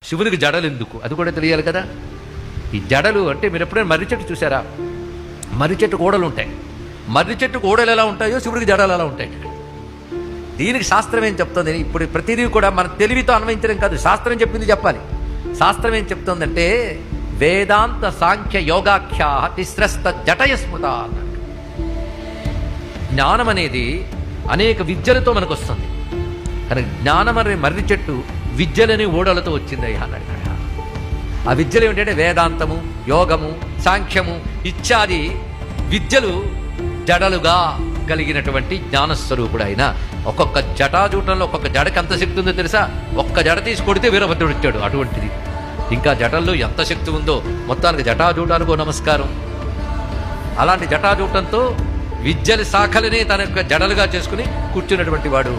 శివునికి జడలు ఎందుకు, అది కూడా తెలియాలి కదా. ఈ జడలు అంటే మీరు ఎప్పుడైనా మర్రి చెట్టు చూసారా? మర్రి చెట్టు గోడలు ఉంటాయి. మర్రి చెట్టు గోడలు ఎలా ఉంటాయో శివుడికి జడలు ఎలా ఉంటాయి. దీనికి శాస్త్రం ఏం చెప్తుంది? ఇప్పుడు ప్రతిదీ కూడా మన తెలివితో అన్వయించడం కాదు, శాస్త్రం చెప్పింది చెప్పాలి. శాస్త్రం ఏం చెప్తుందంటే వేదాంత సాంఖ్య యోగాఖ్యా తిస్రస్త జటయ స్మృత అన్నాడు. జ్ఞానం అనేది అనేక విద్యలతో మనకు వస్తుంది, కానీ జ్ఞానం అనే మర్రి చెట్టు విద్యలని ఓడలతో వచ్చిందయ్యా అన్నాడు. ఆ విద్యలు ఏమిటంటే వేదాంతము, యోగము, సాంఖ్యము ఇత్యాది విద్యలు జడలుగా కలిగినటువంటి జ్ఞానస్వరూపుడు ఆయన. ఒక్కొక్క జటాజూటంలో ఒక్కొక్క జడకి ఎంత శక్తి ఉందో తెలుసా? ఒక్క జడ తీసి కొడితే వీరభద్రుడు వచ్చాడు అటువంటిది. ఇంకా జటల్లో ఎంత శక్తి ఉందో, మొత్తానికి జటాజూటానికో నమస్కారం. అలాంటి జటాజూటంతో విద్యల శాఖలని తన యొక్క జడలుగా చేసుకుని కూర్చున్నటువంటి వాడు